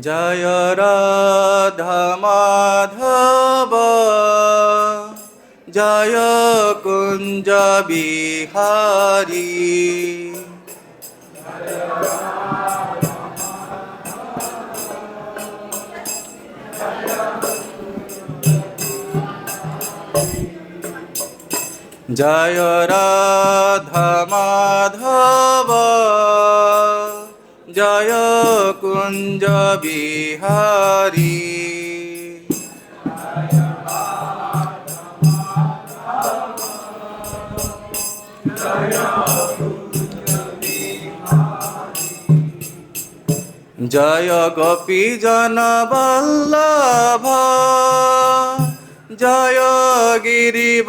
জয় রাধা মাধব জয় কুঞ্জ বিহারী। জয় রাধা মাধব জয় কুঞ্জ বিহারী। জয় গোপী জন বল্লভ জয় গিরিবরধারী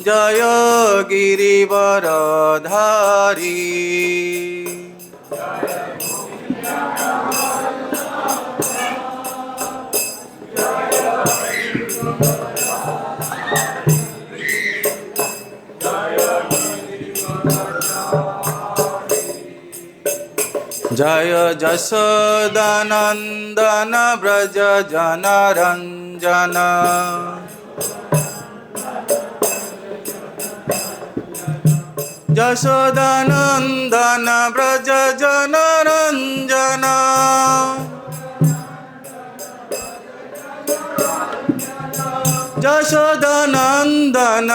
জয় গিরিবরধারী। জয় যশোদানন্দন ব্রজ জনরঞ্জন যশোদানন্দন ব্রজ জনরঞ্জন যশোদানন্দন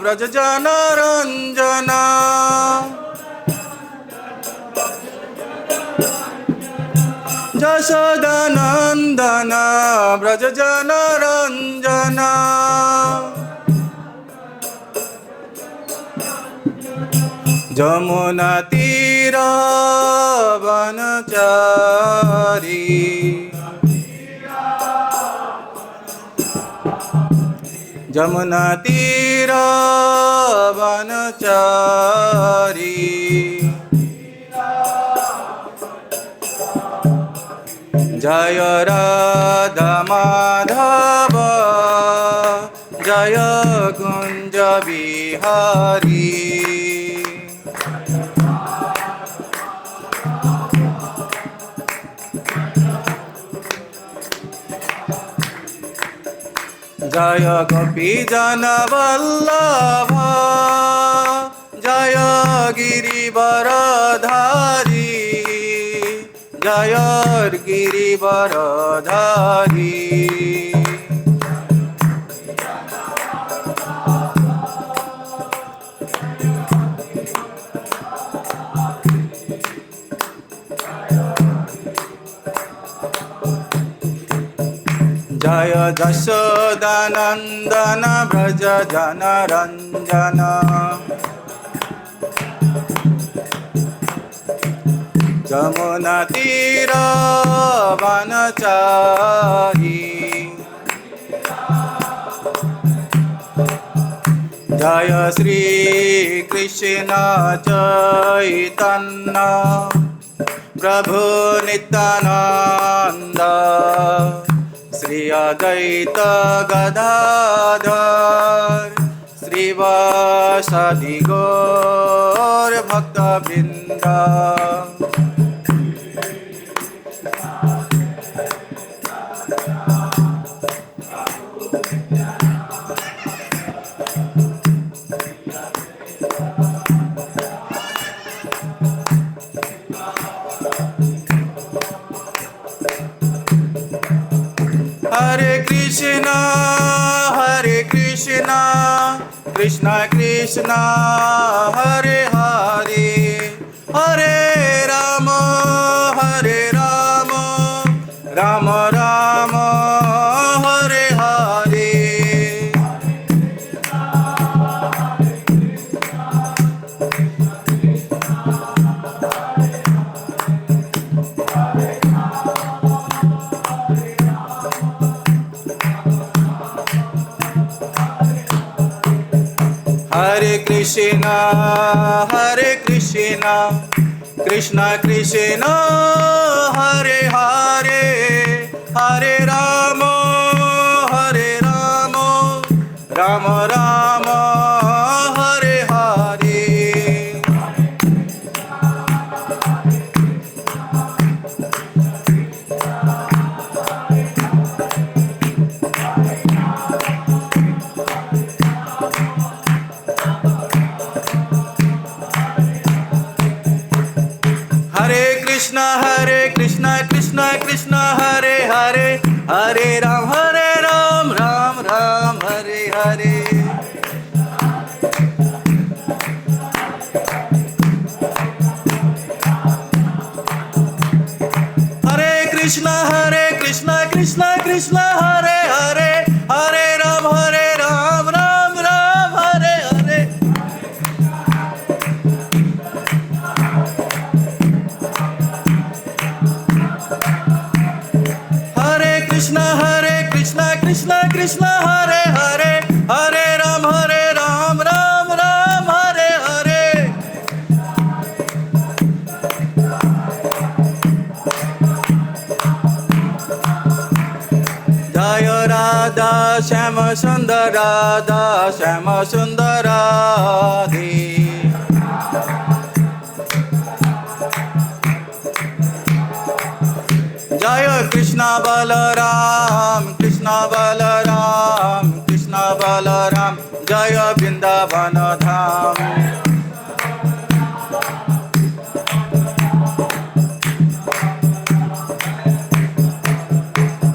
ব্রজ জনরঞ্জন যশোদানন্দন ব্রজ জনরঞ্জন। যমুনা তীর বনচারী যমুনা তীর বনচারী। জয় রাধা মাধব জয় কুঞ্জ বিহারী। জয় গোপী জন বল্লভ জয় গিরিবরধারী জয় গিরিবরধারী। জয় যশোদানন্দন ব্রজ জনরঞ্জন যমুনা তীর বনচারী। জয় শ্রী কৃষ্ণ চৈতন্য প্রভু নিত্যানন্দ শ্রী অদ্বৈত গদাধর শ্রীবাসাদি গৌর ভক্তবৃন্দ। Hare Krishna, Hare Krishna, Krishna Krishna, Hare Hare, Hare Rama, Hare Rama, Rama Rama, Hare Hare. Hare Krishna, Hare Krishna, Krishna Krishna, Hare Hare, Hare Rama, Hare Rama, Rama Rama, Hare Hare. Krishna Krishna Krishna Hare Hare Hare Ram Ram Ram Hare Hare Krishna Krishna Krishna Hare Hare Hare Ram Ram Ram Hare Hare Hare Krishna Krishna Krishna Hare Hare Hare Ram Ram Ram Hare Hare Jaya Radha Shama Sundara Radha Shama Sundara Radhe Jaya Krishna Balaram Krishna Balaram Krishna Balaram Jaya Vrindavana Dham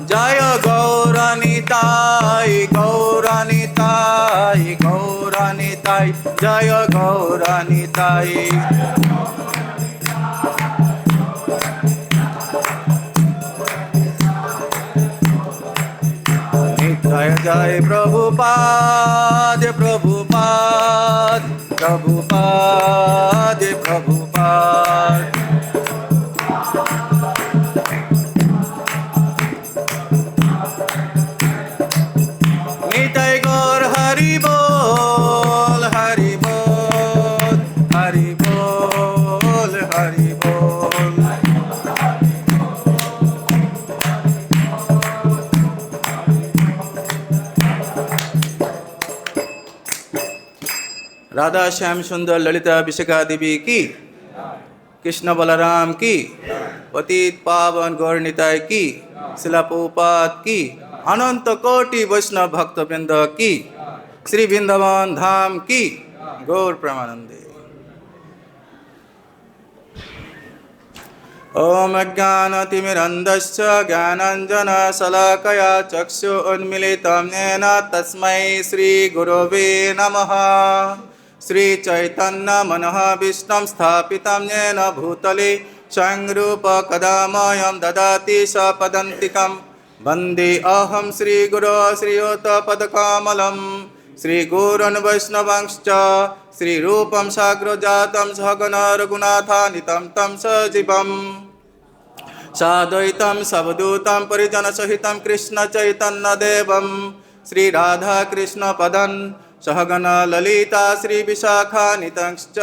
Jaya Gauranitai Gauranitai Gauranitai Jaya Gauranitai Nitai Jai Prabhupada Prabhupada Prabhupada Prabhupada Nitai Gaur Hari Bol Hari Bol Hari Bol Hari Bol Radha Shyam Sundar Lalita Vishaka Devi ki Krishna Balaram ki Patit Pavan Gaur Nitai ki Srila Prabhupada ki अनंत कोटि वैष्णव भक्त वृंद की श्री वृंदावन धाम की गौर प्रेमानंदे ओम अज्ञानतिमिरन्धस्य ज्ञानाञ्जनशलाकया चक्षुरुन्मीलितं येन तस्मै श्री गुरवे नमः श्री चैतन्य मनोभीष्टं स्थापितं येन भूतले स्वयं रूप कदा मह्यं ददाति सपदान्तिकम् वन्दे अहं श्रीगुरो श्रीयुतपदकमलं श्रीगुरोन् वैष्णवांश्च श्रीरूपं साग्रजातं सगण रघुनाथान्वितं तं सजीवं साद्वैतं सवधूतं परिजनसहितं कृष्णचैतन्यदेवं श्रीराधाकृष्णपदं सहगण ललिता श्रीविशाखान्वितंश्च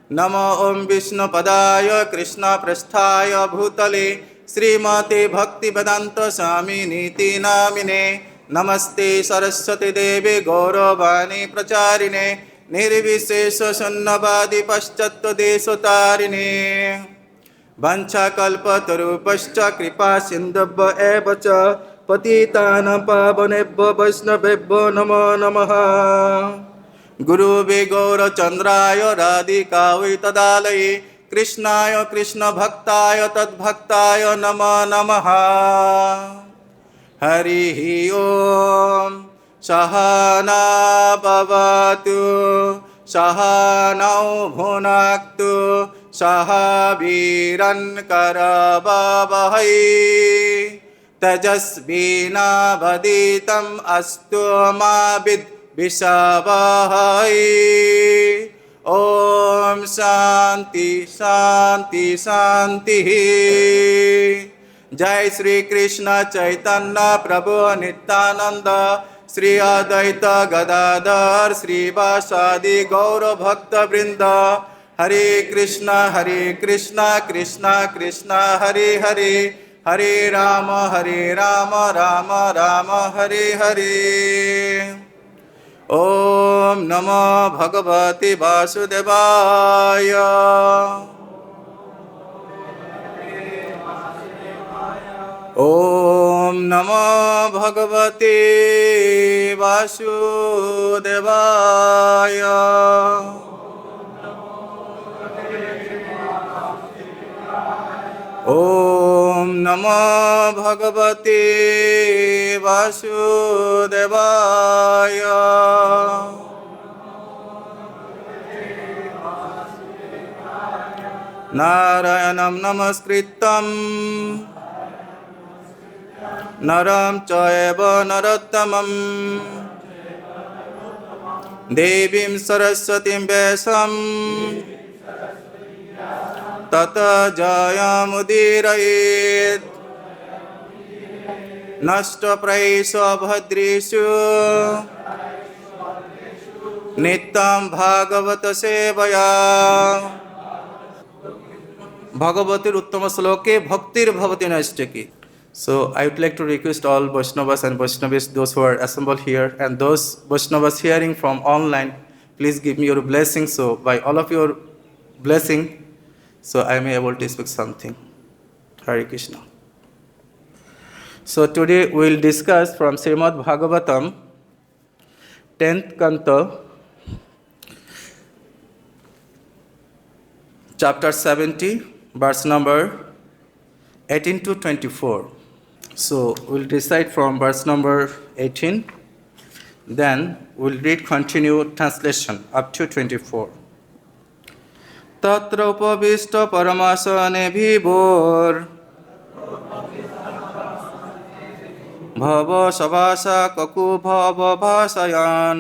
नमो ॐ विष्णुपदाय कृष्णप्रेष्ठाय भूतले श्रीमते भक्तिवेदान्त स्वामिनीति नामिने नमस्ते सरस्वती देवे गौरवाणी प्रचारिणे निर्विशेष शून्यवादी पाश्चात्यदेशतारिणे वंशाकल्पतरुभ्यश्च कृपा सिन्धुभ्य एव च पतितानां पावनेभ्यो वैष्णवेभ्यो नमो नमः गुरुवे गौरचन्द्राय राधिकायै तदालये कृष्णाय कृष्ण भक्ताय तद्भक्ताय नमो नमः हरिः ओम सहना भवतु सहनौ भुनक्तु सह वीर्यङ्करवावहै तेजस्विनावधीतम् अस्तु मा विद्विषावहै ओम शांति शांति शांति जय श्री कृष्ण चैतन्य प्रभु नित्यानंद श्री अद्वैत गदाधर श्रीवासादि गौर भक्त वृंद हरे कृष्ण कृष्ण कृष्ण हरे हरे हरे राम राम राम हरे हरे ओम नमो भगवते वासुदेवाय ओम नमो भगवते वासुदेवाय Om Namo Bhagavate Vasudevaya. Narayanam namaskritam naram chaiva narottamam devim saraswatim vesam tata jayamudirayet nashta praisa bhadrishu nitam bhagavata sevaya. Bhagavatir uttama sloke bhaktir bhavati naistaki. So I would like to request all Vaishnavas and Vaishnavis, those who are assembled here and those Vaishnavas hearing from online, please give me your blessing. So by all of your blessing, so I may able to speak something. Hare Krishna. So today we will discuss from Srimad Bhagavatam, 10th Canto, chapter 70, verse number 18 to 24. So we'll recite from verse number 18, then we'll read continue translation up to 24. Tatropavistaḥ paramāsane vibhur sva-bhāsā kakubho vabhāsayan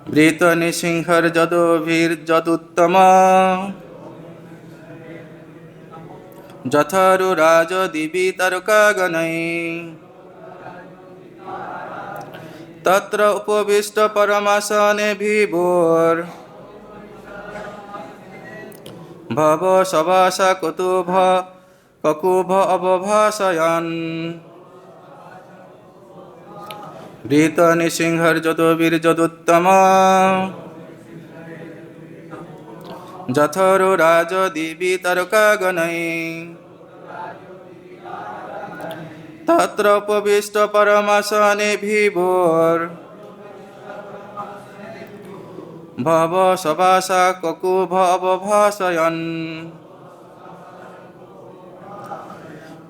vṛto nṛ-siṁhair yadubhir yadu-uttamaḥ yathoḍu-rājo divi tārakā-gaṇaiḥ tatra upaviṣṭaḥ parama-āsane vibhur sva-bhāsā kakubho avabhāsayan vṛto nṛ-siṁhair yadubhir yadūttamo yathoḍu-rājo divi tārakā-gaṇaiḥ tatropavistaḥ paramāsane vibhur sva-bhāsā kakubho avabhāsayan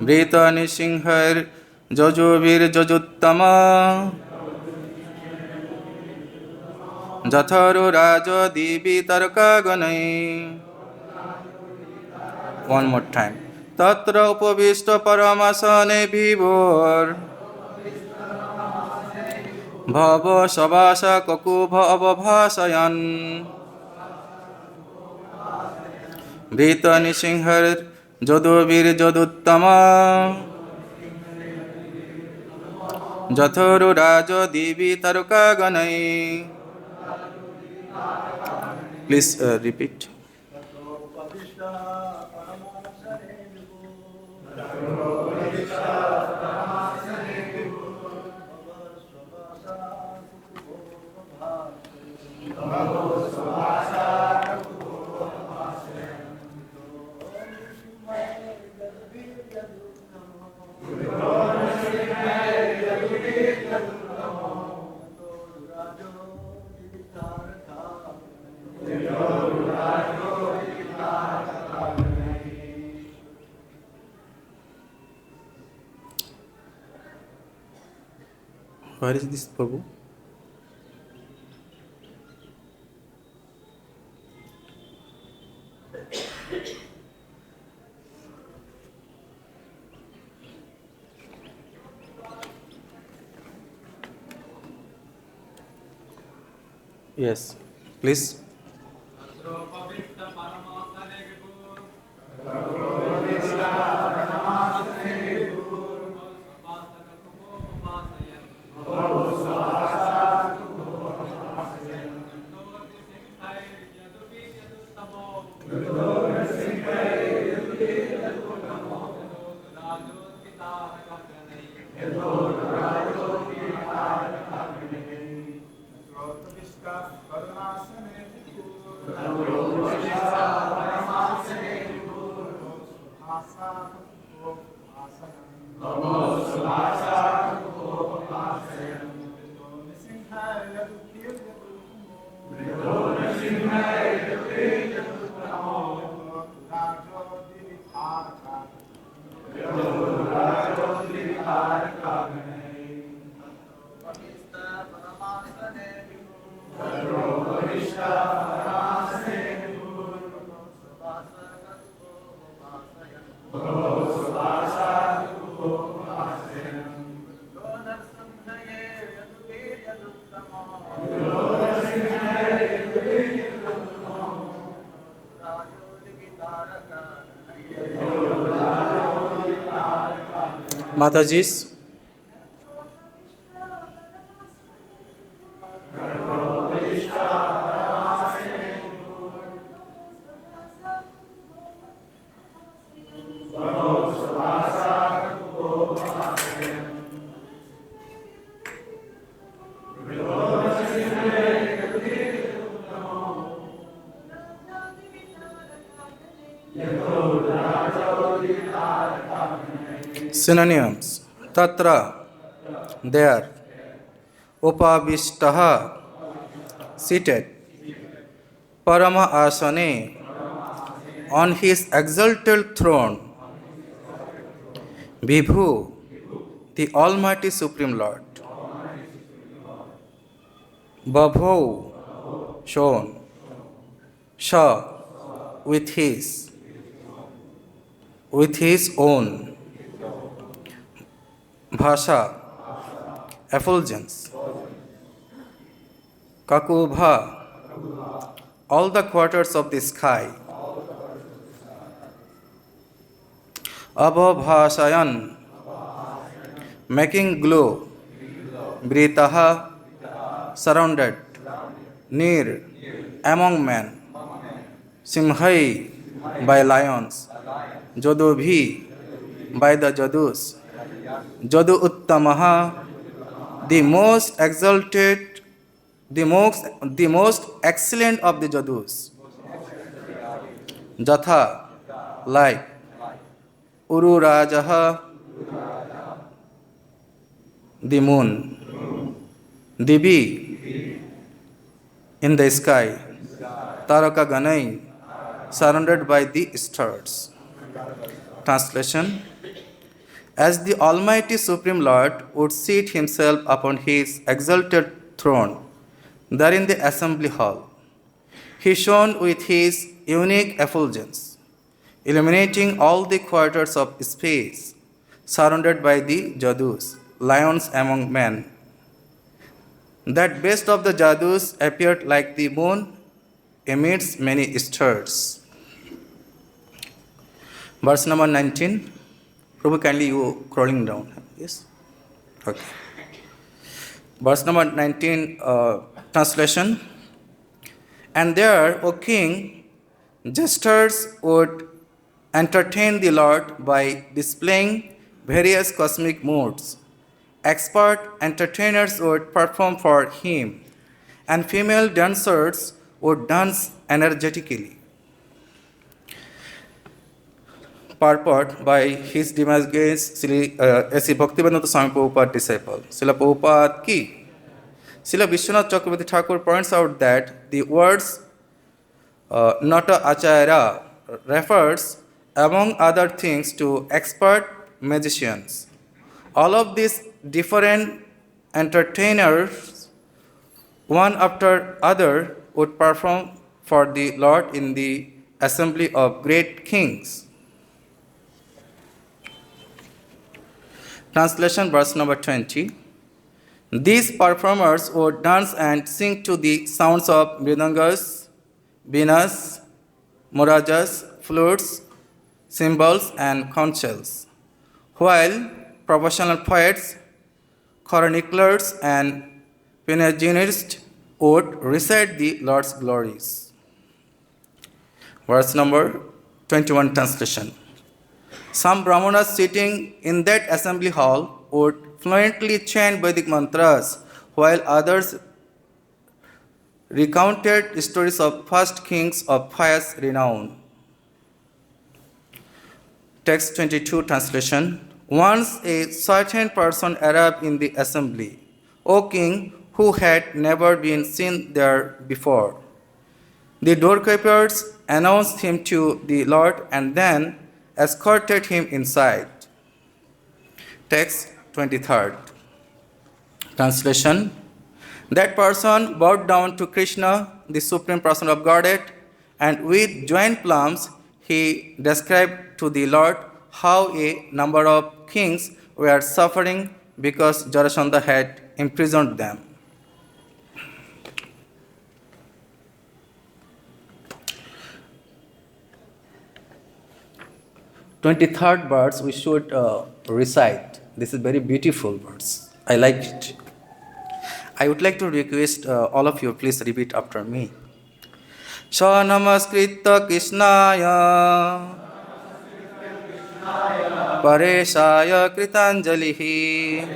vṛto nṛ-siṁhair yadubhir yadūttamo yathoḍu-rājo divi tārakā-gaṇaiḥ. One more time. Tatra upaviṣṭaḥ paramāsane vibhur sva-bhāsā kakubho avabhāsayan vṛto nṛ-siṁhair yadubhir yadūttamo yathoḍu-rājo divi tārakā-gaṇaiḥ. Please repeat. Where is this, Prabhu? Yes, please. Mataji's. Synonyms: tatra, there; upaviṣṭaḥ, seated; parama-āsane, on his exalted throne; vibhur, the Almighty Supreme Lord; babhau, shone; sha, with his own; bhāsā, effulgence; kakubhaḥ, all the quarters of the sky; avabhāsayan, making glow; vṛtaḥ, surrounded; nṛ, among men; siṁhaiḥ, by lions; yadubhir, by the yadus; yadu-uttamaḥ, the most exalted, the most excellent of the yadus; yatha, like; uḍu-rājaḥ, the moon; divi, in the sky; tārakā-gaṇaiḥ, surrounded by the stars. Translation: as the Almighty Supreme Lord would seat himself upon his exalted throne there in the assembly hall, he shone with his unique effulgence, illuminating all the quarters of space, surrounded by the yadus, lions among men. That best of the yadus appeared like the moon amidst many stars. Verse number 19. Prabhu, kindly you crawling down. Yes? Okay. Verse number 19, translation. And there, O king, jesters would entertain the Lord by displaying various cosmic moods. Expert entertainers would perform for him, and female dancers would dance energetically. Purport by His Divine Grace S.C. Bhaktivedanta Swami Prabhupada disciple, Srila Prabhupada ki. Srila Vishwanath Chakravarti Thakur points out that the words nata acharya refers, among other things, to expert magicians. All of these different entertainers, one after other, would perform for the Lord in the assembly of great kings. Translation, verse number 20. These performers would dance and sing to the sounds of mridangas, venas, marajas, flutes, cymbals, and conch shells, while professional poets, chroniclers, and panegyrists would recite the Lord's glories. Verse number 21, translation. Some brahmanas sitting in that assembly hall would fluently chant Vedic mantras, while others recounted stories of past kings of pious renown. Text 22, translation. Once a certain person arrived in the assembly, O king, who had never been seen there before. The doorkeepers announced him to the Lord and then escorted him inside. Text 23rd. Translation. That person bowed down to Krishna, the Supreme Person of Godhead, and with joined palms he described to the Lord how a number of kings were suffering because Jarasandha had imprisoned them. 23rd verse we should recite. This is very beautiful verse. I like it. I would like to request all of you, please repeat after me. Sa namaskritta krishnaya pareshaya kritanjalihi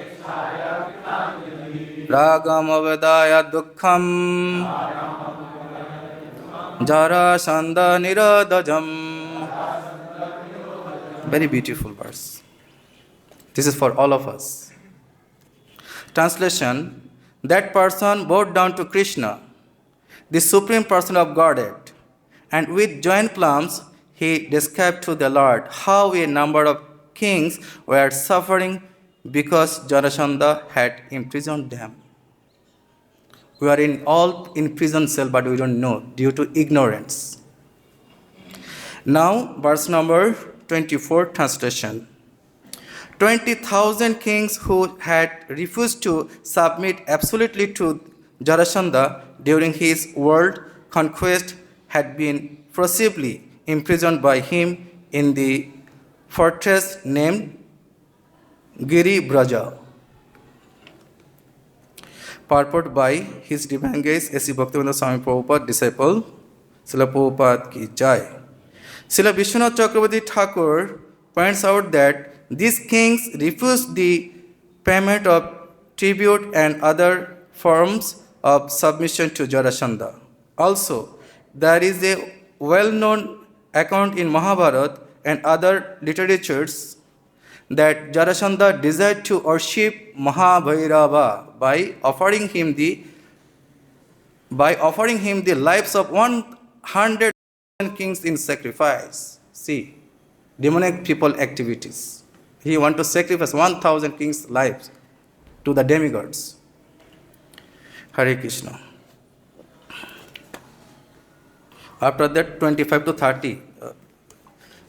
ragam avedaya dukkham jara sanda nirodajam. Very beautiful verse. This is for all of us. Translation: that person bowed down to Krishna, the supreme person of Godhead, and with joint palms he described to the Lord how a number of kings were suffering because Jarasandha had imprisoned them. We are all in prison cell, but we don't know due to ignorance. Now, verse number 24, translation. 20,000 kings who had refused to submit absolutely to Jarasandha during his world conquest had been forcibly imprisoned by him in the fortress named Giri-Braja. Purport by His Divine Grace A.C. Bhaktivedanta Swami Prabhupada, disciple, Srila Prabhupada ki jai. Srila Vishwanath Chakravarti Thakur points out that these kings refused the payment of tribute and other forms of submission to Jarasandha. Also, there is a well-known account in Mahabharata and other literatures that Jarasandha desired to worship Mahabhairava by offering him the lives of 100 kings in sacrifice. See, demonic people activities. He wants to sacrifice 1,000 kings' lives to the demigods. Hare Krishna. After that, 25 to 30,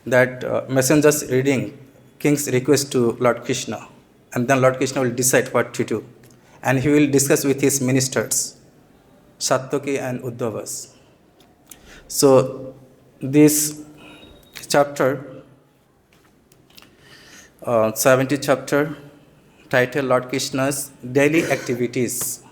that messengers reading king's request to Lord Krishna, and then Lord Krishna will decide what to do, and he will discuss with his ministers, Satyaki and Uddhavas. So this chapter, 70th chapter, titled Lord Krishna's Daily Activities.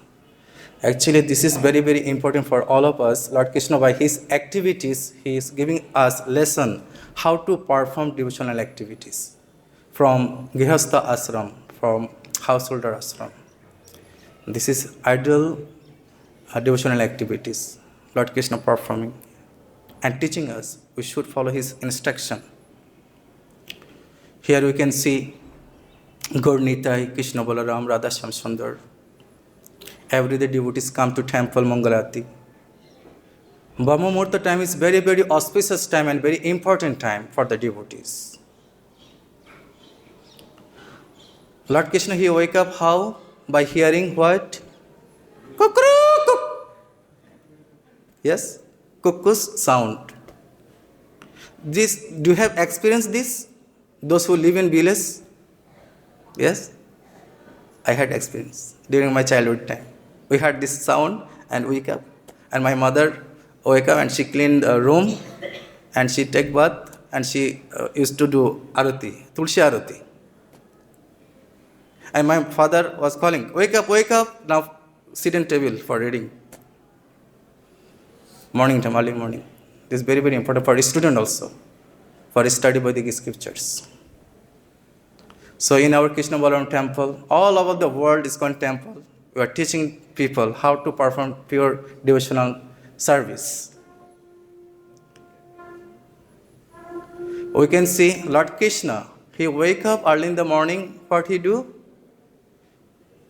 Actually, this is very, very important for all of us. Lord Krishna, by his activities, he is giving us lesson how to perform devotional activities from Grihastha ashram, from householder ashram. This is ideal devotional activities Lord Krishna performing and teaching us. We should follow his instruction. Here we can see Gaur Nitai, Krishna Balaram, Radha Shyam Sundar. Every day devotees come to temple Mangalati. Brahma Muhurta time is very, very auspicious time and very important time for the devotees. Lord Krishna, he wake up how? By hearing what? Kukru. Yes? Cuckoo's sound. This, do you have experienced this? Those who live in villages? Yes? I had experience during my childhood time. We heard this sound and wake up. And my mother wake up and she cleaned the room and she take bath and she used to do arati, tulsi arati. And my father was calling, wake up, now sit in table for reading. Morning time, early morning. This is very, very important for a student also, for study Vedic scriptures. So in our Krishna Balaram temple, all over the world is called temple. We are teaching people how to perform pure devotional service. We can see Lord Krishna, he wake up early in the morning, what he do?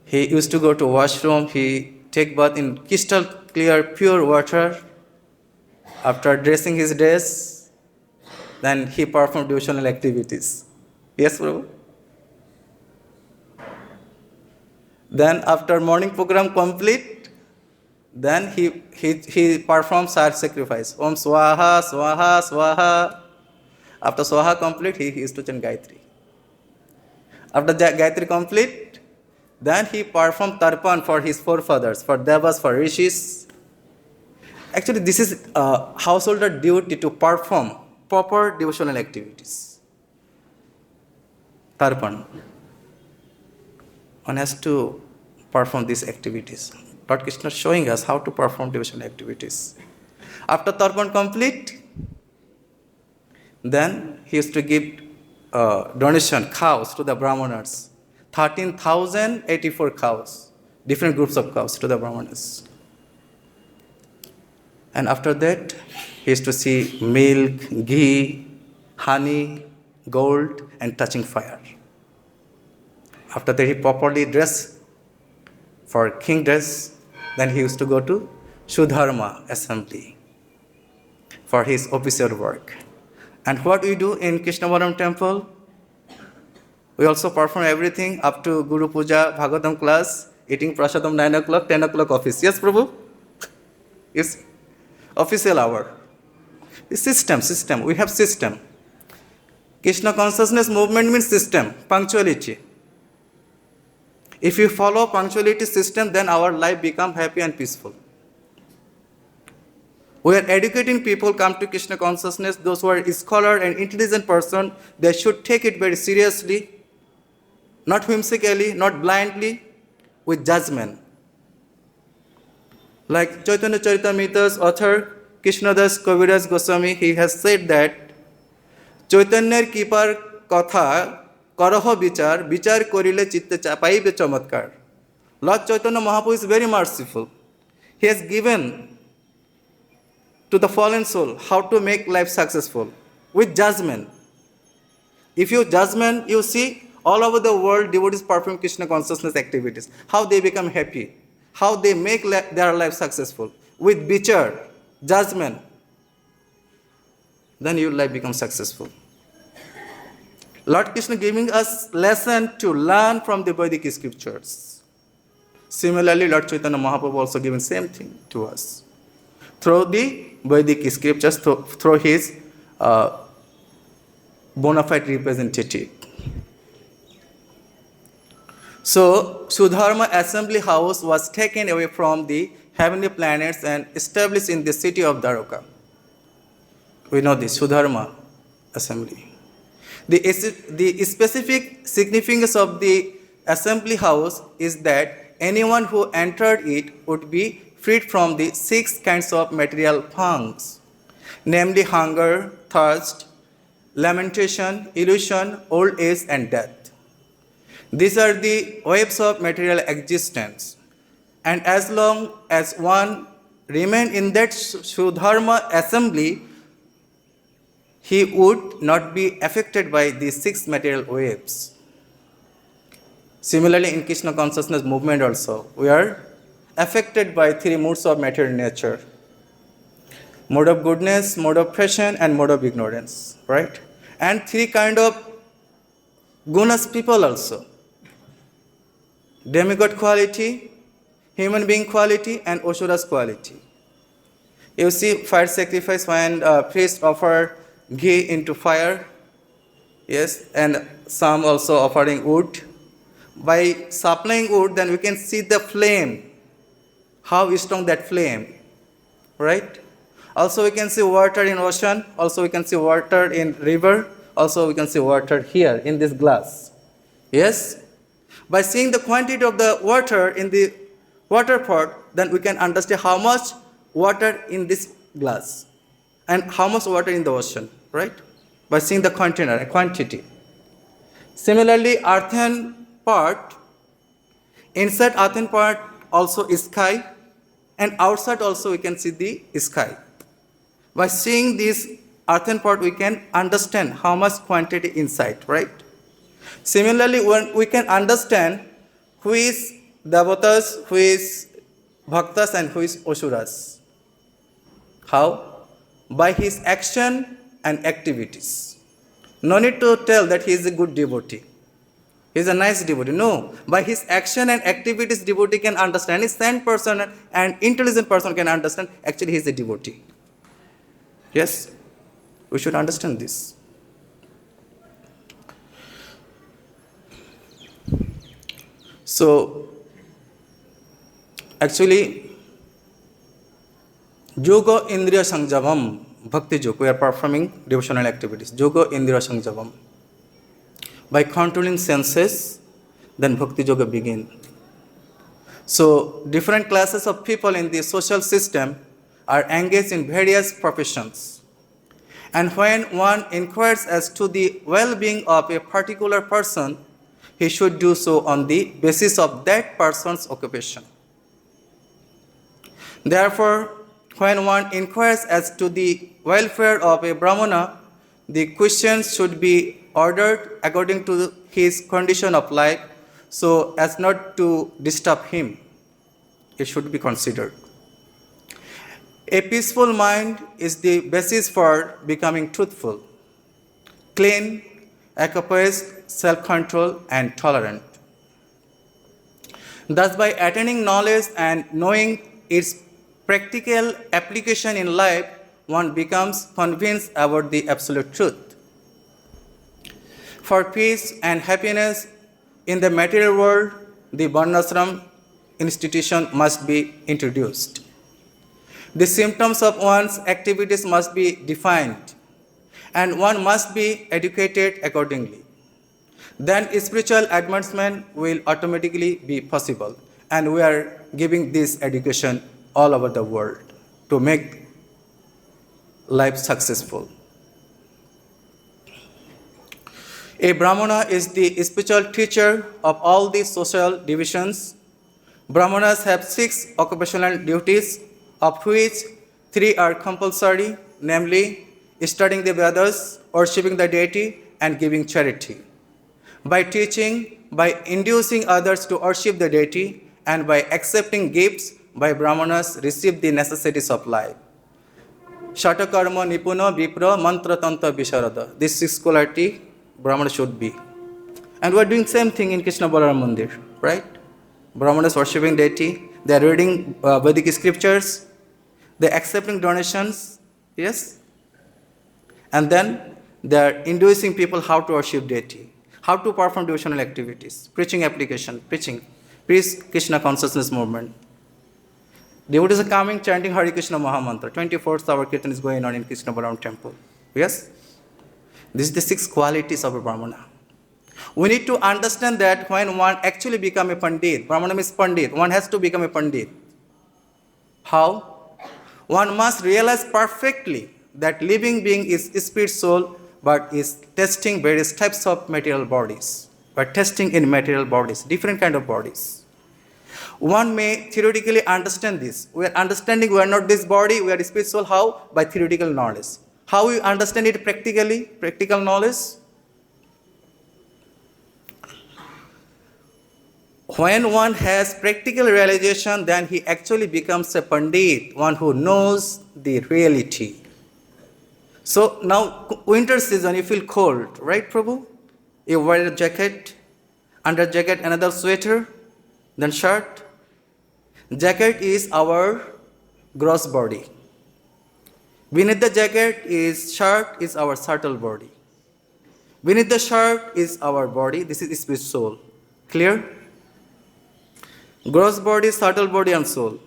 He used to go to washroom, he take bath in crystal clear pure water. After dressing his dress, then he performed devotional activities. Yes, Prabhu? Then after morning program complete, then he performs our sacrifice. Om swaha, swaha, swaha. After swaha complete, he used to chant Gayatri. After Gayatri complete, then he performed tarpan for his forefathers, for devas, for rishis. Actually, this is a householder duty to perform proper devotional activities. Tarpan. One has to perform these activities. Lord Krishna is showing us how to perform devotional activities. After Tarpan complete, then he used to give donation cows to the Brahmanas. 13,084 cows, different groups of cows to the Brahmanas. And after that, he used to see milk, ghee, honey, gold, and touching fire. After that, he properly dressed for king dress. Then he used to go to Sudharma assembly for his official work. And what we do in Krishnavaram temple, we also perform everything up to Guru Puja, Bhagavatam class, eating prasadam 9 o'clock, 10 o'clock office. Yes, Prabhu? Yes, official hour. System. We have system. Krishna consciousness movement means system, punctuality. If you follow punctuality system, then our life become happy and peaceful. We are educating people come to Krishna consciousness. Those who are scholar and intelligent person, they should take it very seriously, not whimsically, not blindly, with judgment. Like Chaitanya Charitamrita's author, Krishnadas Kaviraj Goswami, he has said that Chaitanyer kipar katha karaha bichar, bichar korile chitte paibe chamatkar. Lord Chaitanya Mahaprabhu is very merciful. He has given to the fallen soul how to make life successful with judgment. If you judgment, you see all over the world devotees perform Krishna consciousness activities, how they become happy, how they make their life successful. With bichar, judgment, then your life becomes successful. Lord Krishna giving us lesson to learn from the Vedic scriptures. Similarly, Lord Chaitanya Mahaprabhu also giving same thing to us through the Vedic scriptures, through his bona fide representative. So, Sudharma assembly house was taken away from the heavenly planets and established in the city of Dwaraka. We know this, Sudharma assembly. The specific significance of the assembly house is that anyone who entered it would be freed from the 6 kinds of material pangs, namely hunger, thirst, lamentation, illusion, old age, and death. These are the waves of material existence. And as long as one remains in that Sudharma assembly, he would not be affected by these 6 material waves. Similarly, in Krishna consciousness movement also, we are affected by 3 moods of material nature: mode of goodness, mode of passion, and mode of ignorance, right? And 3 kind of gunas people also: demigod quality, human being quality, and asuras quality. You see fire sacrifice when priests offer ghee into fire, yes, and some also offering wood. By supplying wood, then we can see the flame, how strong that flame, right? Also we can see water in ocean, also we can see water in river, also we can see water here in this glass, yes? By seeing the quantity of the water in the water pot, then we can understand how much water in this glass and how much water in the ocean, right? By seeing the container and quantity. Similarly, earthen part, inside earthen part also is sky, and outside also we can see the sky. By seeing this earthen part, we can understand how much quantity inside, right? Similarly, when we can understand who is devatas, who is bhaktas, and who is asuras. How? By his action and activities. No need to tell that he is a good devotee. He is a nice devotee. No. By his action and activities, devotee can understand. A sane person and intelligent person can understand actually he is a devotee. Yes? We should understand this. So, actually, yoga indriya sanjavam, bhakti yoga, we are performing devotional activities. Yoga indriya sanjavam. by controlling senses, then bhakti yoga begins. So different classes of people in the social system are engaged in various professions. And when one inquires as to the well-being of a particular person, he should do so on the basis of that person's occupation. Therefore, when one inquires as to the welfare of a Brahmana, the questions should be ordered according to his condition of life so as not to disturb him. It should be considered. A peaceful mind is the basis for becoming truthful, clean, accomplished, self-control, and tolerant. Thus, by attaining knowledge and knowing its practical application in life, one becomes convinced about the absolute truth. For peace and happiness in the material world, the varnashram institution must be introduced. The symptoms of one's activities must be defined, and one must be educated accordingly. Then spiritual advancement will automatically be possible, and we are giving this education all over the world to make life successful. A Brahmana is the spiritual teacher of all the social divisions. Brahmanas have 6 occupational duties, of which 3 are compulsory, namely studying the Vedas, worshipping the deity, and giving charity. By teaching, by inducing others to worship the deity, and by accepting gifts, by Brahmanas receive the necessities of life. Shatakarma nipuna vipra mantra tanta visharada. This 6 quality Brahmana should be. And we are doing same thing in Krishna Balaram Mandir, right? Brahmanas worshipping deity, they are reading Vedic scriptures, they are accepting donations, yes? And then they are inducing people how to worship deity, how to perform devotional activities, preaching application, preaching, preach Krishna consciousness movement. Devotees are coming chanting Hare Krishna Mahamantra. 24th hour Kirtan is going on in Krishna Balaram temple. Yes? This is the 6 qualities of a Brahmana. We need to understand that when one actually become a Pandit, Brahmana means Pandit, one has to become a Pandit. How? One must realize perfectly that living being is spirit soul, but is testing various types of material bodies. But testing in material bodies, different kind of bodies. One may theoretically understand this. We are understanding we are not this body, we are spirit soul. How? By theoretical knowledge. How we understand it practically? Practical knowledge. When one has practical realization, then he actually becomes a Pandit, one who knows the reality. So now, winter season, you feel cold, right, Prabhu? You wear a jacket, under jacket another sweater, then shirt. Jacket is our gross body. Beneath the jacket is shirt is our subtle body. Beneath the shirt is our body. This is spirit soul. Clear? Gross body, subtle body, and soul.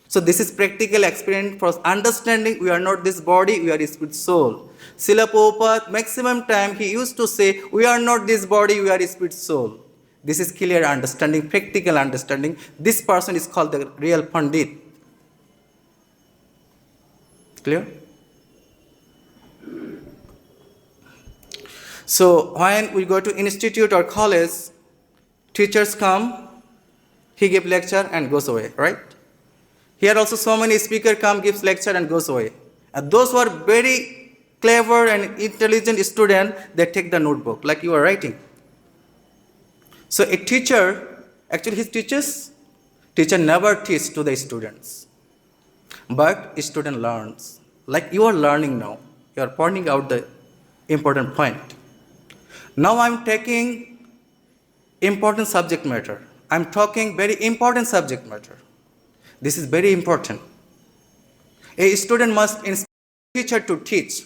So this is practical experience for understanding we are not this body, we are spirit soul. Srila Prabhupada, maximum time he used to say, we are not this body, we are spirit soul. This is clear understanding, practical understanding. This person is called the real Pandit. Clear? So when we go to institute or college, teachers come, he gives lecture and goes away, right? Here also so many speakers come, gives lecture and goes away. And those who are very clever and intelligent students, they take the notebook like you are writing. So a teacher, actually his teacher never teaches to the students. But a student learns. Like you are learning now. You are pointing out the important point. Now I am taking important subject matter. I am talking very important subject matter. This is very important. A student must inspire teacher to teach.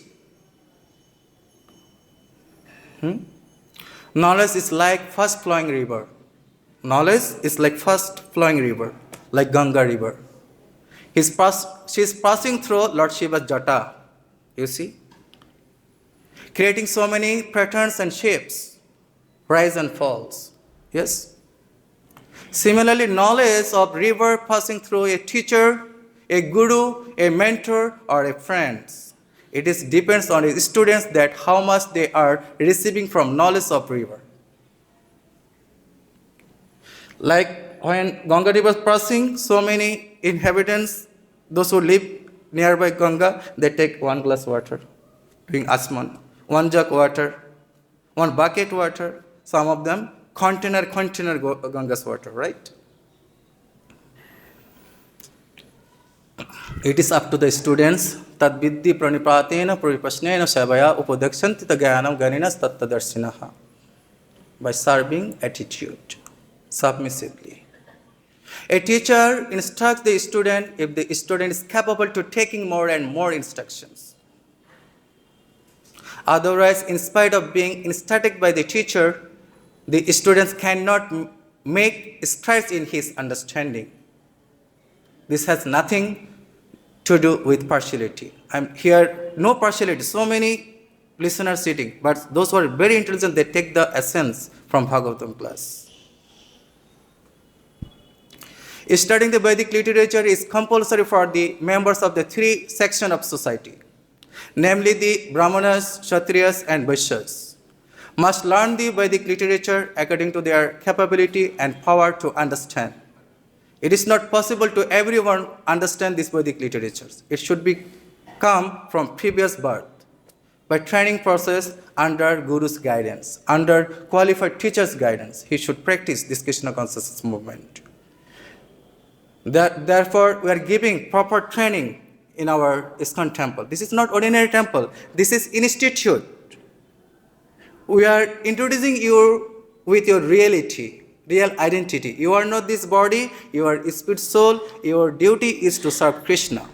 Knowledge is like fast flowing river. Knowledge is like fast flowing river, like Ganga river. She is passing through Lord Shiva's jata, you see, creating so many patterns and shapes. rise and falls. Yes? Similarly, knowledge of river passing through a teacher, a guru, a mentor, or a friend. It is depends on the students that how much they are receiving from knowledge of river. Like when Ganga river was passing, so many inhabitants, those who live nearby Ganga, they take 1 glass water, doing asman, 1 jug water, 1 bucket water, some of them container Ganga's water, right? It is up to the students, tad viddhi pranipatena puripasnena sevaya upadakṣanti gyanam ganinas tattadarshinaha, by serving attitude, submissively. A teacher instructs the student if the student is capable to taking more and more instructions. Otherwise, in spite of being instructed by the teacher, the students cannot make strides in his understanding. This has nothing to do with partiality. I'm here, no partiality. So many listeners sitting, but those who are very intelligent, they take the essence from Bhagavatam class. Studying the Vedic literature is compulsory for the members of the 3 sections of society, namely the Brahmanas, Kshatriyas, and Vaishyas. Must learn the Vedic literature according to their capability and power to understand. It is not possible to everyone understand this Vedic literature. It should be come from previous birth, by training process under Guru's guidance, under qualified teacher's guidance. He should practice this Krishna consciousness movement. Therefore, we are giving proper training in our ISKCON temple. This is not ordinary temple. This is institute. We are introducing you with your reality, real identity. You are not this body, you are spirit soul. Your duty is to serve Krishna.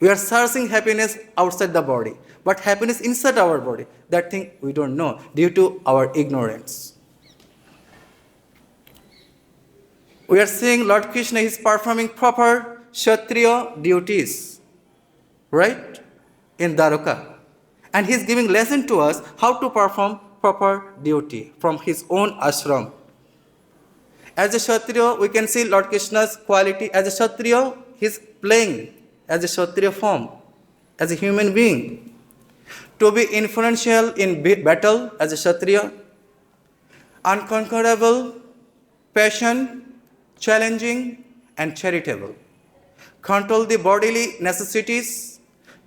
We are searching happiness outside the body, but happiness inside our body, that thing we don't know due to our ignorance. We are seeing Lord Krishna is performing proper Kshatriya duties, right, in Dwaraka. And he is giving lesson to us how to perform proper duty from his own ashram. As a Kshatriya, we can see Lord Krishna's quality. As a Kshatriya, he is playing as a Kshatriya form, as a human being. To be influential in battle as a Kshatriya, unconquerable, passion, challenging, and charitable. Control the bodily necessities,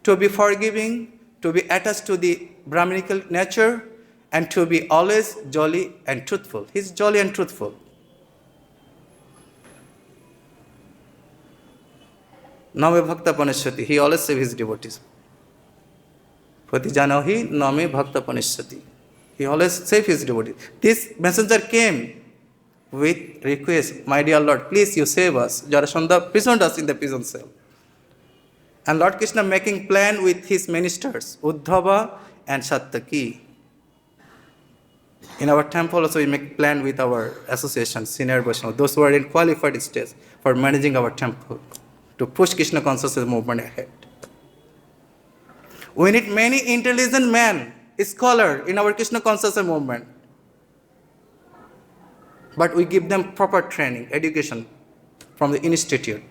to be forgiving, to be attached to the Brahminical nature, and to be always jolly and truthful. He is jolly and truthful. Name bhakta panishyati. He always saves his devotees. Pratijanahi name bhakta panishyati. He always saves his devotees. This messenger came with request, my dear Lord, please you save us. Jarasandha prisoned us in the prison cell. And Lord Krishna making plan with his ministers, Uddhava and Satyaki. In our temple also we make plan with our association, senior Vaishnava, those who are in qualified stage for managing our temple, to push Krishna consciousness movement ahead. We need many intelligent men, scholars in our Krishna consciousness movement. But we give them proper training, education from the institute.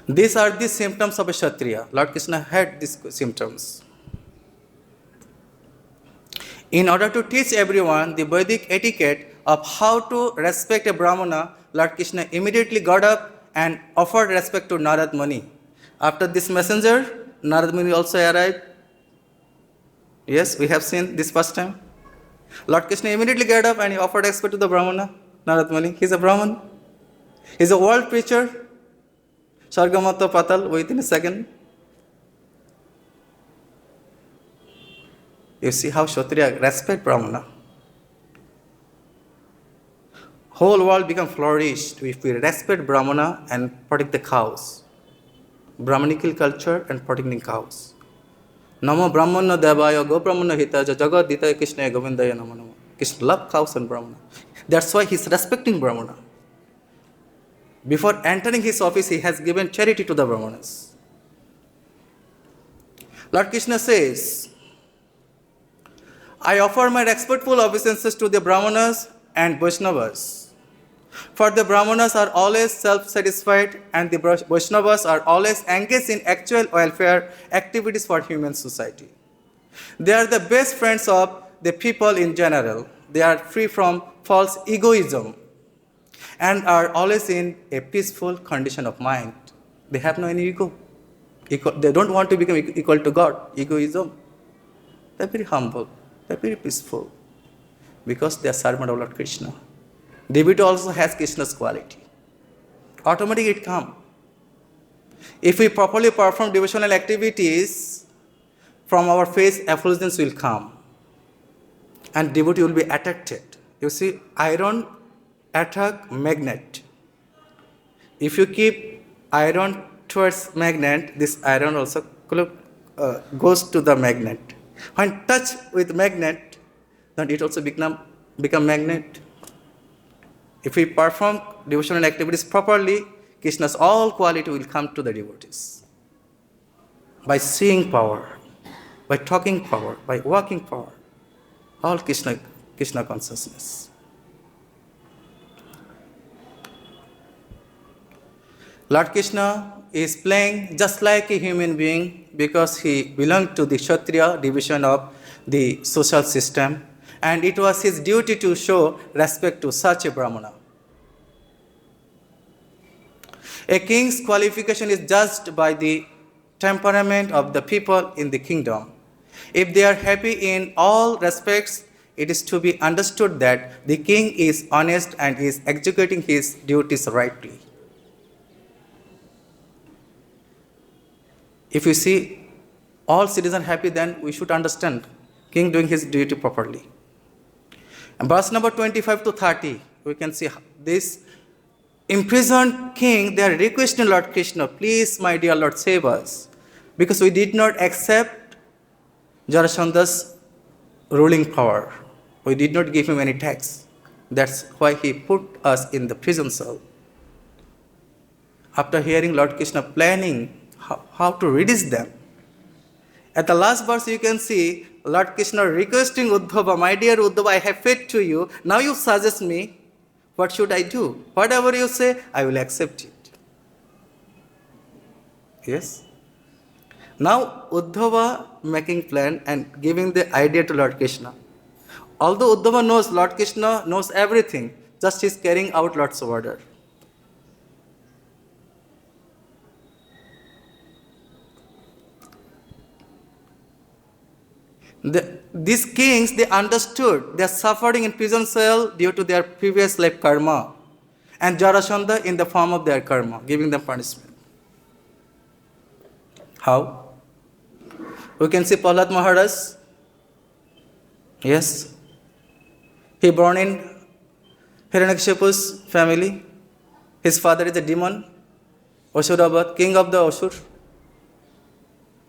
These are the symptoms of a Kshatriya. Lord Krishna had these symptoms. In order to teach everyone the Vedic etiquette of how to respect a Brahmana, Lord Krishna immediately got up and offered respect to Narad Muni. After this messenger, Narad Muni also arrived. Yes, we have seen this first time. Lord Krishna immediately got up and he offered respect to the Brahmana, Narad Muni. He is a Brahman. He is a world preacher. Sargamata Patal within a second. You see how Kshatriya respect Brahmana. Whole world become flourished if we respect Brahmana and protect the cows. Brahmanical culture and protecting cows. Namo Brahmana Devaya Go Brahmana Hitaja Jagad Ditaya Krishna Govindaya Namo Namo. Krishna loves cows and Brahmana. That's why he's respecting Brahmana. Before entering his office, he has given charity to the Brahmanas. Lord Krishna says, I offer my respectful obeisances to the Brahmanas and Vaishnavas. For the Brahmanas are always self-satisfied and the Vaishnavas are always engaged in actual welfare activities for human society. They are the best friends of the people in general. They are free from false egoism and are always in a peaceful condition of mind. They have no any ego. They don't want to become equal to God, egoism. They are very humble, they are very peaceful because they are servant of Lord Krishna. Devotee also has Krishna's quality. Automatically it comes. If we properly perform devotional activities, from our face effulgence will come and devotee will be attracted. You see, iron attract magnet. If you keep iron towards magnet, this iron also goes to the magnet. When touch with magnet, then it also become magnet. If we perform devotional activities properly, Krishna's all quality will come to the devotees. By seeing power, by talking power, by walking power, all Krishna consciousness. Lord Krishna is playing just like a human being because he belonged to the Kshatriya division of the social system, and it was his duty to show respect to such a Brahmana. A king's qualification is judged by the temperament of the people in the kingdom. If they are happy in all respects, it is to be understood that the king is honest and is executing his duties rightly. If you see all citizens happy, then we should understand king doing his duty properly. And verse number 25 to 30, we can see this imprisoned king, they are requesting Lord Krishna, please my dear Lord, save us, because we did not accept Jarasandha's ruling power. We did not give him any tax. That's why he put us in the prison cell. After hearing Lord Krishna planning how to release them, at the last verse you can see Lord Krishna requesting Uddhava, my dear Uddhava, I have faith to you. Now you suggest me, what should I do? Whatever you say, I will accept it. Yes? Now Uddhava making plan and giving the idea to Lord Krishna. Although Uddhava knows Lord Krishna knows everything, just he is carrying out Lord's order. These kings, they understood they are suffering in prison cell due to their previous life karma, and Jarasandha in the form of their karma, giving them punishment. How? We can see Prahlad Maharaj. Yes. He born in Hiranyakashipu's family. His father is a demon, Asuravat, king of the Asur.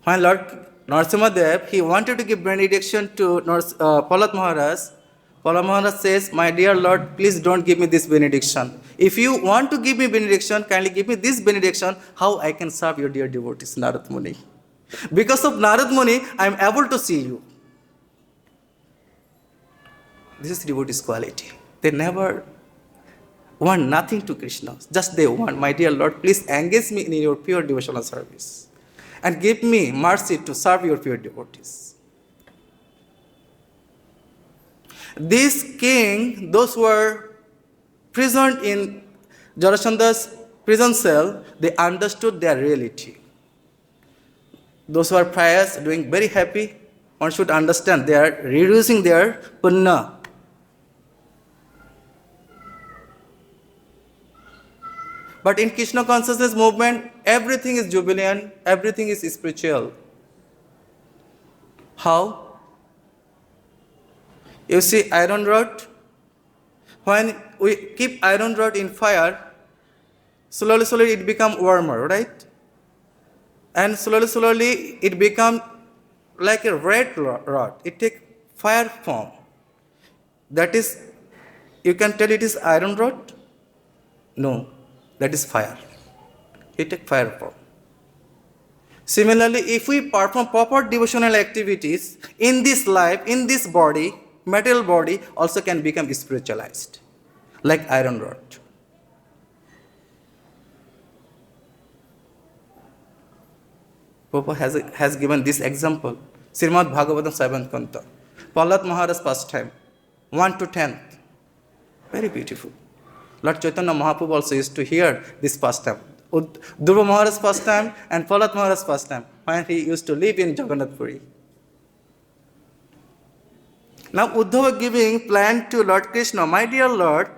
When Lord Narasimha, he wanted to give benediction to Prahlad Maharaj. Prahlad Maharaj says, my dear Lord, please don't give me this benediction. If you want to give me benediction, kindly give me this benediction, how I can serve your dear devotees, Narad Muni. Because of Narad Muni, I am able to see you. This is devotees' quality. They never want nothing to Krishna. Just they want, my dear Lord, please engage me in your pure devotional service and give me mercy to serve your pure devotees. This king, those who were prisoned in Jarasandha's prison cell, they understood their reality. Those who are pious, doing very happy, one should understand they are reducing their punya. But in Krishna consciousness movement, everything is jubilant, everything is spiritual. How? You see iron rod. When we keep iron rod in fire, slowly it becomes warmer, right? And slowly it becomes like a red rod. It takes fire form. That is, you can tell it is iron rod? No. that is fire. He take fire form. Similarly, if we perform proper devotional activities in this life, in this body, material body also can become spiritualized, like iron rod. Prabhu has given this example. Srimad Bhagavatam 7th Kanta. Prahlad Maharaj's pastime, 1 to 10th. Very beautiful. Lord Chaitanya Mahaprabhu also used to hear this pastime. Dhruva Maharaj's pastime and Prahlad Maharaj's pastime when he used to live in Jagannath Puri. Now Uddhava giving plan to Lord Krishna, my dear Lord,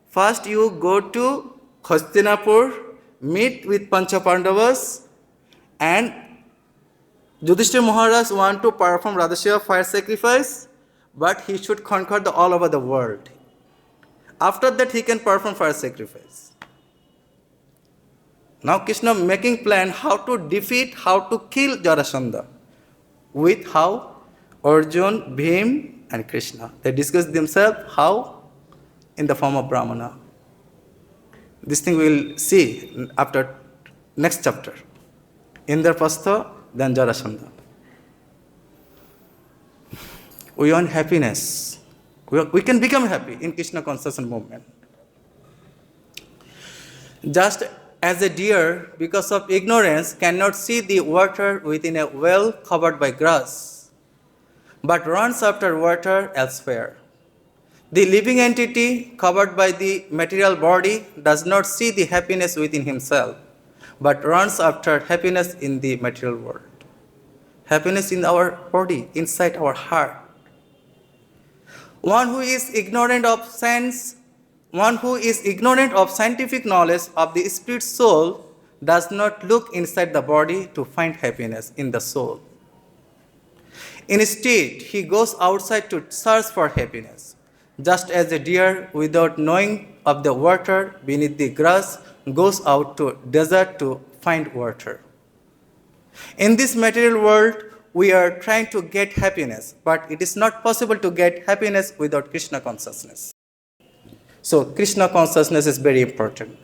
first you go to Hastinapur, meet with Pancha Pandavas, and Yudhishthira Maharaj want to perform Radhasya fire sacrifice, but he should conquer all over the world. After that he can perform fire sacrifice. Now Krishna making plan how to defeat, how to kill Jarasandha. With how? Arjun, Bhim and Krishna. They discuss themselves how? In the form of Brahmana. This thing we will see after next chapter. Indraprastha, then Jarasandha. We want happiness. We can become happy in Krishna consciousness movement. Just as a deer, because of ignorance, cannot see the water within a well covered by grass, but runs after water elsewhere. The living entity covered by the material body does not see the happiness within himself, but runs after happiness in the material world. Happiness in our body, inside our heart. One who is ignorant of sense, one who is ignorant of scientific knowledge of the spirit soul does not look inside the body to find happiness in the soul. Instead, he goes outside to search for happiness, just as a deer without knowing of the water beneath the grass goes out to desert to find water. In this material world, we are trying to get happiness, but it is not possible to get happiness without Krishna consciousness. So Krishna consciousness is very important.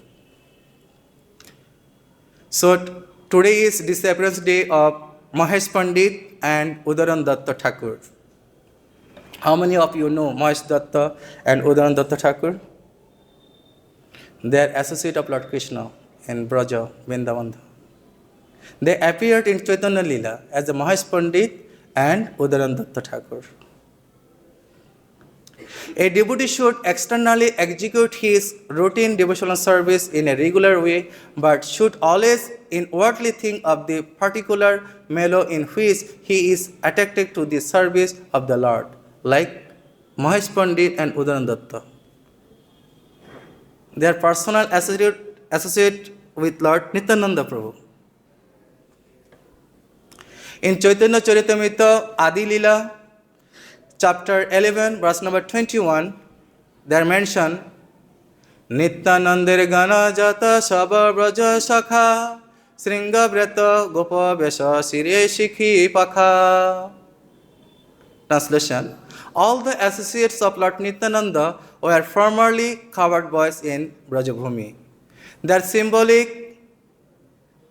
So today is disappearance day of Mahesh Pandit and Udaran Datta Thakur. How many of you know Mahesh Datta and Udaran Datta Thakur? They are associate of Lord Krishna in Braja, Vrindavan. They appeared in Chaitanya Leela as a Mahesh Pandit and Udaran Datta Thakur. A devotee should externally execute his routine devotional service in a regular way, but should always inwardly think of the particular mellow in which he is attracted to the service of the Lord, like Mahesh Pandit and Udaran Datta. They are personal associate with Lord Nityananda Prabhu. In Chaitanya Charitamrita Adi Leela, chapter 11, verse number 21, they are mentioned, Nityanandar Gana Jata Sabha Braja Shakha Sringa Vṛto Gopa Vesha Sire Shikhi Pakha. Translation: all the associates of Lord Nityananda were formerly covered boys in Brajabhumi. Their symbolic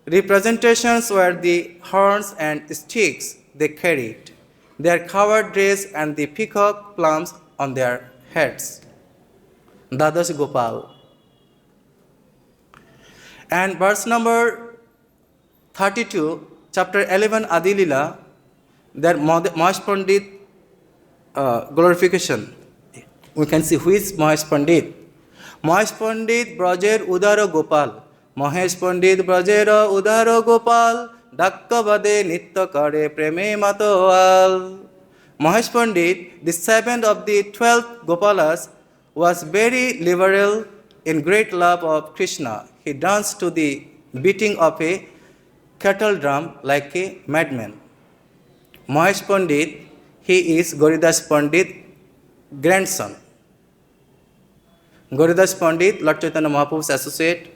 representations were the horns and sticks they carried, their covered dress and the peacock plumes on their heads. Dadash Gopal. And verse number 32, chapter 11 Adi Leela, their Mahesh Pandit glorification. We can see who is Mahesh Pandit. Mahesh Pandit Brajer Udara Gopal. Mahesh Pandit Brajera Udara Gopal. Dakka Bade Nitya Kare Preme Matoal. Mahesh Pandit, the seventh of the 12 Gopalas, was very liberal in great love of Krishna. He danced to the beating of a kettle drum like a madman. Mahesh Pandit, he is Gauridas Pandit grandson. Gauridas Pandit, Lord Chaitanya Mahaprabhu's associate.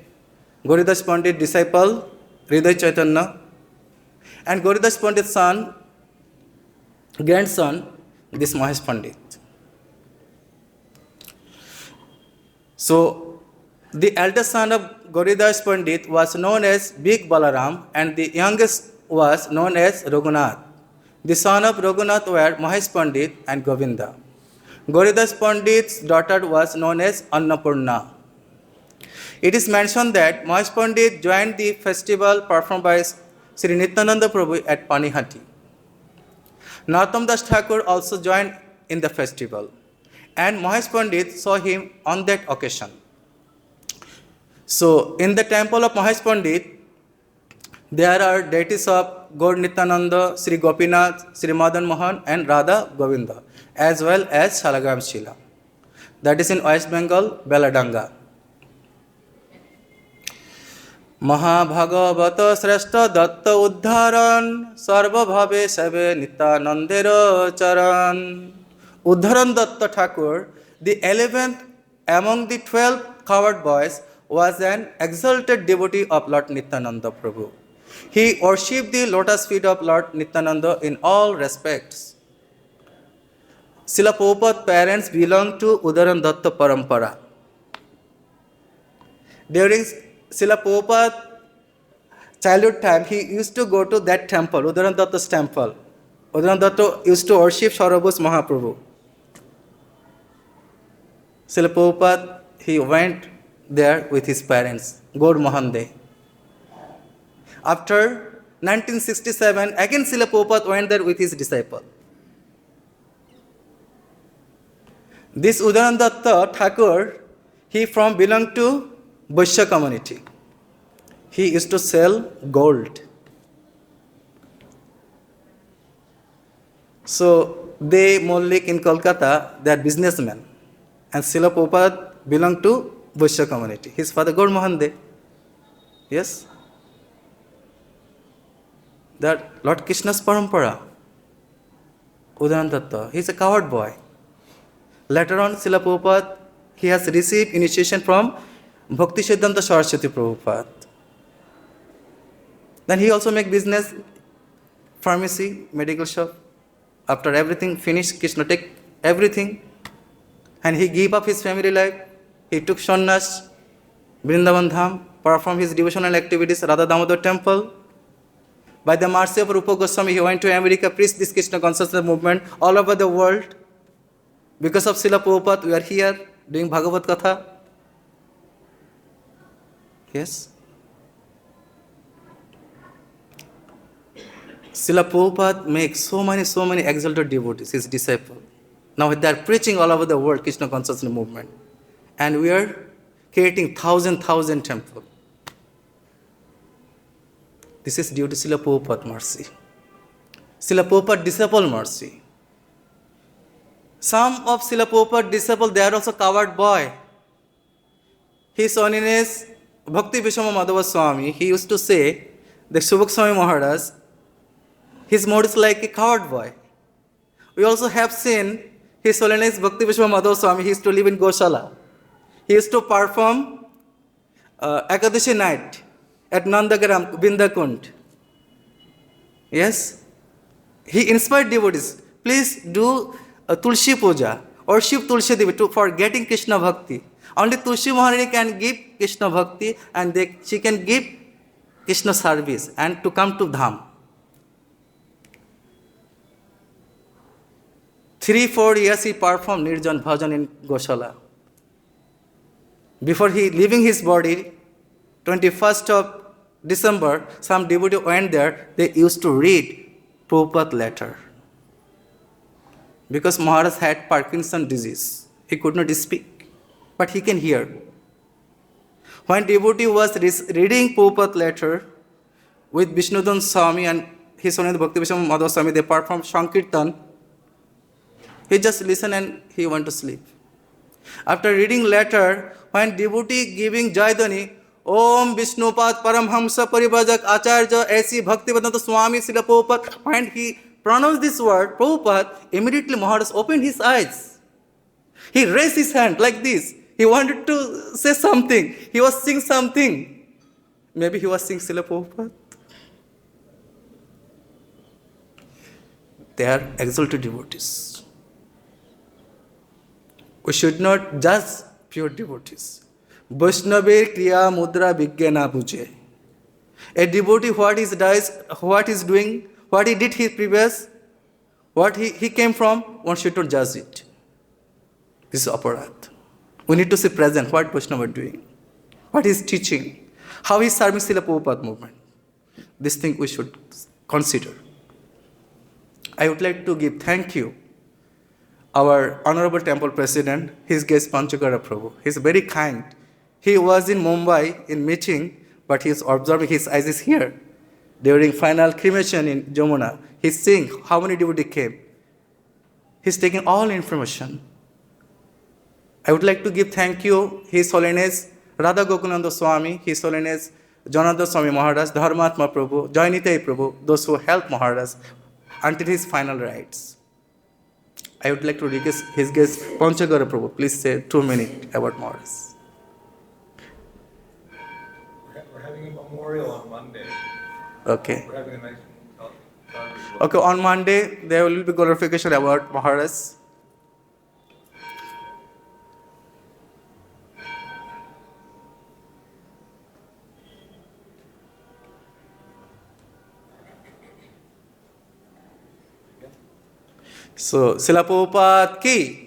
Gauridas Pandit disciple, Hriday Chaitanya. And Gauridas Pandit's son, grandson, this Mahesh Pandit. So, The eldest son of Gauridas Pandit was known as Big Balaram and the youngest was known as Raghunath. The son of Raghunath were Mahesh Pandit and Govinda. Gauridas Pandit's daughter was known as Annapurna. It is mentioned that Mahesh Pandit joined the festival performed by Sri Nityananda Prabhu at Panihati. Narottam Das Thakur also joined in the festival, and Mahesh Pandit saw him on that occasion. So, in the temple of Mahesh Pandit, there are deities of Gaur Nityananda, Sri Gopinath, Sri Madan Mohan, and Radha Govinda, as well as Shalagram Shila. That is in West Bengal, Beladanga. महाभागवत श्रेष्ठ दत्त उद्धारण सर्वभावे सेवे नित्यानंदेर चरण. Uddharan Datta Thakur, the 11th among the 12 coward boys, was an exalted devotee of Lord Nityananda Prabhu. He worshipped the lotus feet of Lord Nityananda in all respects. Srila Prabhupada's parents belonged to Uddharan Datta Parampara. During Srila Prabhupada's childhood time, he used to go to that temple, Uddharan Datta's temple. Uddharan Datta used to worship Sarabhus Mahaprabhu. Srila Prabhupada, he went there with his parents, Gaur Mohande. After 1967, again Srila Prabhupada went there with his disciple. This Uddharan Datta Thakur, he belonged to Vaishya community. He used to sell gold. So they, Mollik in Kolkata, they are businessmen. And Srila Prabhupada belonged to Vaishya community. His father, Gaur Mohande. Yes? That Lord Krishna's parampara. Uddharan Datta. He is a coward boy. Later on, Srila Prabhupada, he has received initiation from Bhakti Siddhanta Saraswati Prabhupada. Then he also make business, pharmacy, medical shop. After everything finished, Krishna take everything and he gave up his family life. He took sannyas, Vrindavan Dham, performed his devotional activities, Radha Damodar temple. By the mercy of Rupa Goswami, he went to America, preached this Krishna consciousness movement all over the world. Because of Srila Prabhupada, we are here doing Bhagavad Katha. Yes? Srila Prabhupada makes so many exalted devotees, his disciples. Now they are preaching all over the world, Krishna consciousness movement. And we are creating thousand temples. This is due to Srila Prabhupada mercy. Srila Prabhupada disciple mercy. Some of Srila Prabhupada disciples, they are also coward boy. His Holiness Bhakti Vishwama Madhava Swami, he used to say that Subhak Swami Maharaj, his mode is like a coward boy. We also have seen His Holiness Bhakti Vishwama Madhava Swami, he used to live in Goshala. He used to perform Ekadashi night at Nandagaram, Bindakund. Yes? He inspired devotees, please do Tulsi Puja, worship Tulsi Devi for getting Krishna Bhakti. Only Tulsi Maharani can give Krishna Bhakti and she can give Krishna service and to come to Dham. 3-4 years he performed Nirjan Bhajan in Goshala. Before he leaving his body, 21st of December, some devotee went there, they used to read Prabhupada letter. Because Maharaj had Parkinson's disease, he could not speak, but he can hear. When devotee was reading Prabhupada letter with Vishnudhan Swami and His Holiness Bhakti Vishwama Madhava Swami, they performed Sankirtan. He just listened and he went to sleep. After reading letter, when devotee giving Jaydani, Om Vishnupad Paramhamsa Paribhajak Acharya Aisi Bhaktivedanta Swami Srila Prabhupada, when he pronounced this word, Prabhupada, immediately Maharaj opened his eyes. He raised his hand like this. He wanted to say something. He was saying something. Maybe he was saying Srila Prabhupada. They are exalted devotees. We should not judge pure devotees. Vaishnavir kriya mudra vigya na bujhe. A devotee, what is doing, what he did his previous, what he came from, one should not judge it. This is aparat. We need to see present what Vaishnava is doing, what he is teaching, how he is serving Srila Prabhupada movement. This thing we should consider. I would like to give thank you, our Honorable Temple President, his guest Panchagara Prabhu. He is very kind. He was in Mumbai in meeting, but he is observing, his eyes is here. During final cremation in Jamuna, he is seeing how many devotees came. He is taking all information. I would like to give thank you, His Holiness Radha Gokunanda Swami, His Holiness Jananda Swami Maharaj, Dharmatma Prabhu, Jai Nitai Prabhu, those who helped Maharaj until his final rites. I would like to request his guest Panchagara Prabhu, please say 2 minutes about Maharaj. We're having a memorial on Monday. Okay. We're having a nice Okay, on Monday there will be glorification about Maharaj. So, Srila Prabhupada ki,